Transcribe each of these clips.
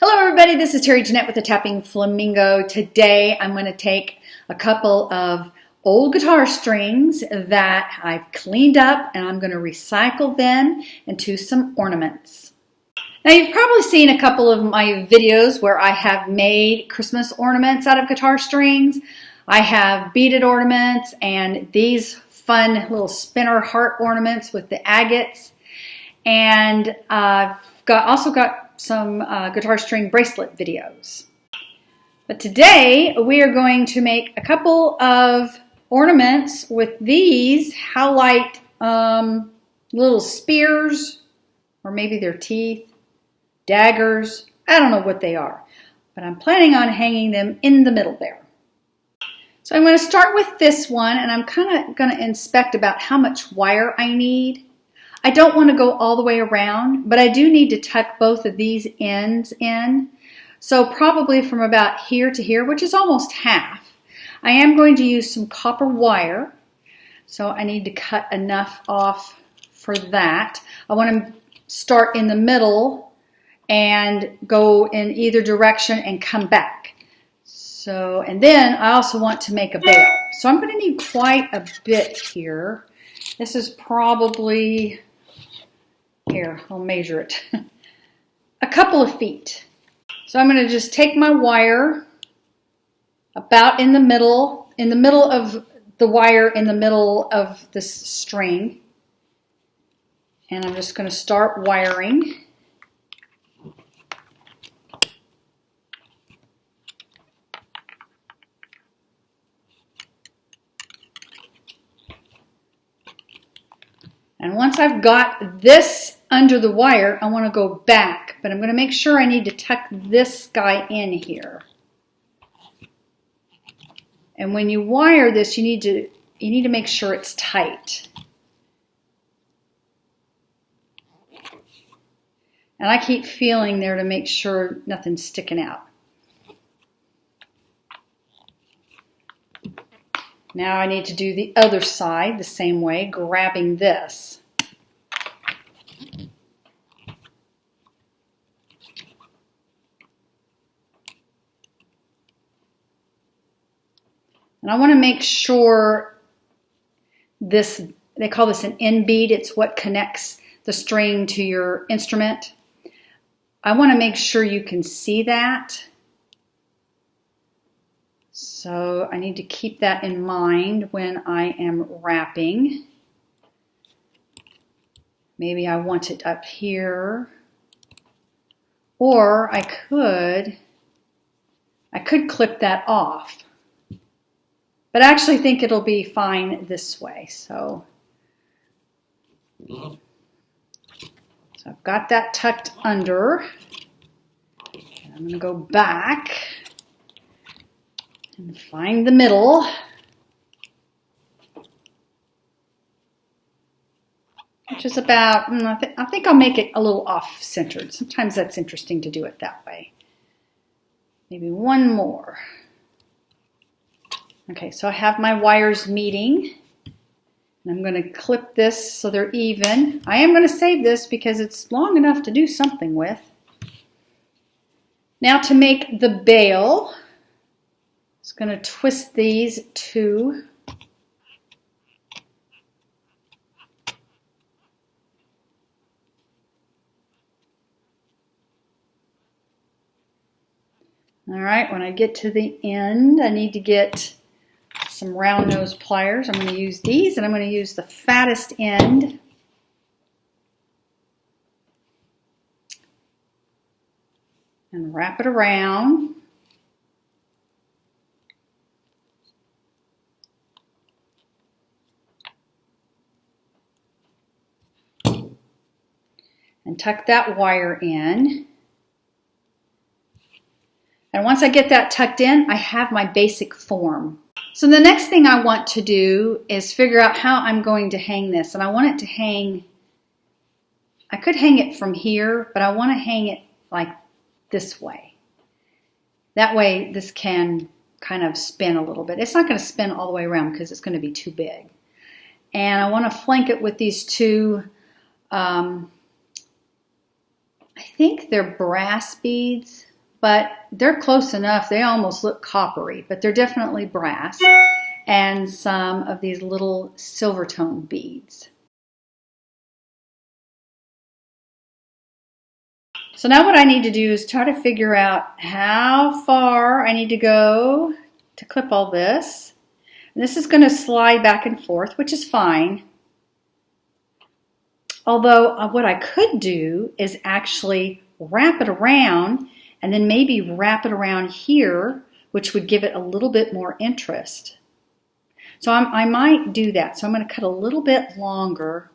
Hello everybody, this is Terry Jeanette with the Tappingflamingo. Today I'm going to take a couple of old guitar strings that I've cleaned up and I'm going to recycle them into some ornaments. Now you've probably seen a couple of my videos where I have made Christmas ornaments out of guitar strings. I have beaded ornaments and these fun little spinner heart ornaments with the agates. And I've also got some guitar string bracelet videos. But today we are going to make a couple of ornaments with these howlite little spears, or maybe they're teeth, daggers. I don't know what they are, but I'm planning on hanging them in the middle there. So I'm going to start with this one, and I'm kind of going to inspect about how much wire I need. I don't want to go all the way around, but I do need to tuck both of these ends in. So probably from about here to here, which is almost half. I am going to use some copper wire. So I need to cut enough off for that. I want to start in the middle and go in either direction and come back. So, and then I also want to make a bail. So I'm going to need quite a bit here. This is probably... Here, I'll measure it. A couple of feet. So I'm going to just take my wire about in the middle of the wire in the middle of this string. And I'm just going to start wiring. And once I've got this under the wire, I want to go back, but I'm going to make sure I need to tuck this guy in here. And when you wire this, you need to make sure it's tight. And I keep feeling there to make sure nothing's sticking out. Now I need to do the other side the same way, grabbing this. And I want to make sure this, they call this an end bead, it's what connects the string to your instrument. I want to make sure you can see that. So I need to keep that in mind when I am wrapping. Maybe I want it up here. Or I could clip that off. But I actually think it'll be fine this way. So I've got that tucked under. And I'm going to go back and find the middle. Which is about, I think I'll make it a little off-centered. Sometimes that's interesting to do it that way. Maybe one more. Okay, so I have my wires meeting. And I'm going to clip this so they're even. I am going to save this because it's long enough to do something with. Now to make the bail, just going to twist these two. All right, when I get to the end, I need to get some round nose pliers. I'm going to use these, and I'm going to use the fattest end. And wrap it around. And tuck that wire in. And once I get that tucked in, I have my basic form. So the next thing I want to do is figure out how I'm going to hang this. And I want it to hang, I could hang it from here, but I want to hang it like this way. That way this can kind of spin a little bit. It's not going to spin all the way around because it's going to be too big. And I want to flank it with these two I think they're brass beads, but they're close enough. They almost look coppery, but they're definitely brass. And some of these little silver tone beads. So now what I need to do is try to figure out how far I need to go to clip all this. And this is going to slide back and forth, which is fine. Although what I could do is actually wrap it around and then maybe wrap it around here, which would give it a little bit more interest. So I might do that. So I'm going to cut a little bit longer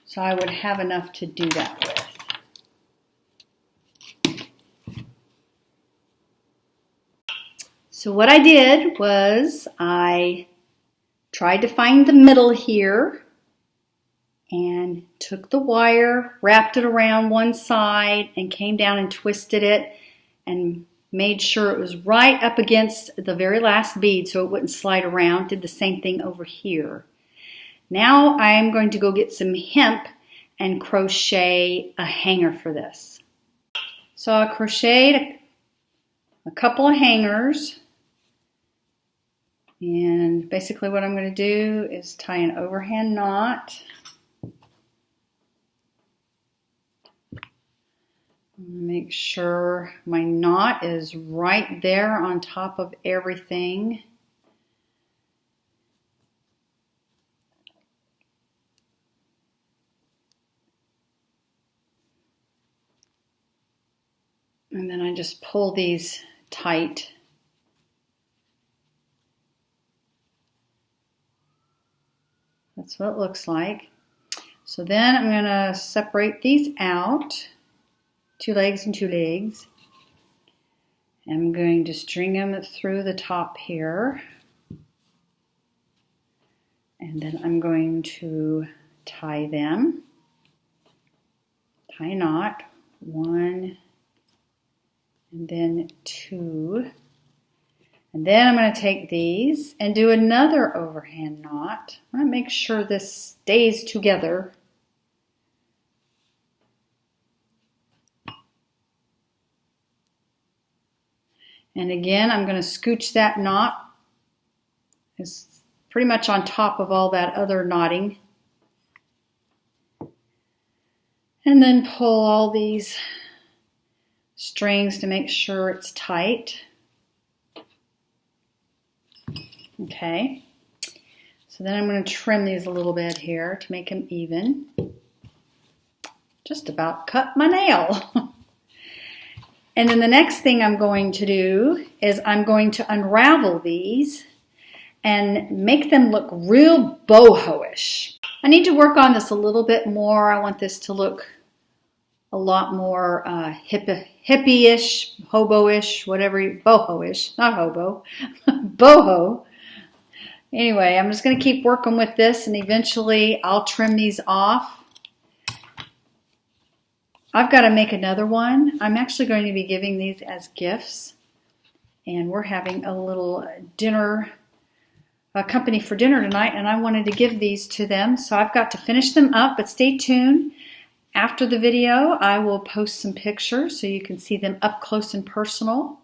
so I would have enough to do that with. So what I did was I tried to find the middle here and took the wire, wrapped it around one side and came down and twisted it and made sure it was right up against the very last bead so it wouldn't slide around. Did the same thing over here. Now I'm going to go get some hemp and crochet a hanger for this. So I crocheted a couple of hangers. And basically what I'm going to do is tie an overhand knot. Make sure my knot is right there on top of everything. And then I just pull these tight. That's what it looks like. So then I'm going to separate these out, 2 legs and 2 legs. I'm going to string them through the top here. And then I'm going to tie them. Tie a knot, 1 and then 2. And then I'm going to take these and do another overhand knot. I'm going to make sure this stays together. And again, I'm going to scooch that knot. It's pretty much on top of all that other knotting. And then pull all these strings to make sure it's tight. Okay, so then I'm going to trim these a little bit here to make them even. Just about cut my nail. And then the next thing I'm going to do is I'm going to unravel these and make them look real boho-ish. I need to work on this a little bit more. I want this to look a lot more hippie-ish, hobo-ish, whatever, boho-ish, not hobo, boho. Anyway, I'm just going to keep working with this and eventually I'll trim these off. I've got to make another one. I'm actually going to be giving these as gifts. And we're having a little dinner, a company for dinner tonight, and I wanted to give these to them. So I've got to finish them up, but stay tuned. After the video, I will post some pictures so you can see them up close and personal.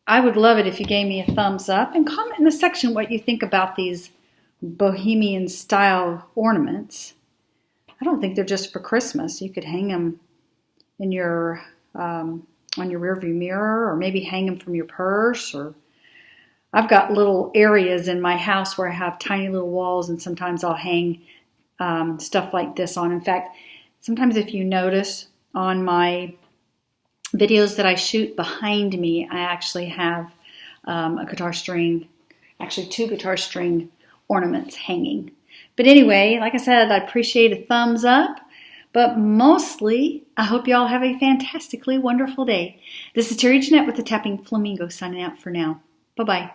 I would love it if you gave me a thumbs up and comment in the section what you think about these bohemian style ornaments. I don't think they're just for Christmas. You could hang them in your on your rearview mirror, or maybe hang them from your purse. Or I've got little areas in my house where I have tiny little walls, and sometimes I'll hang stuff like this on. In fact, sometimes if you notice on my videos that I shoot behind me, I actually have a guitar string, actually 2 guitar string ornaments hanging. But anyway, like I said, I appreciate a thumbs up, but mostly I hope you all have a fantastically wonderful day. This is Terry Jeanette with the Tapping Flamingo signing out for now. Bye-bye.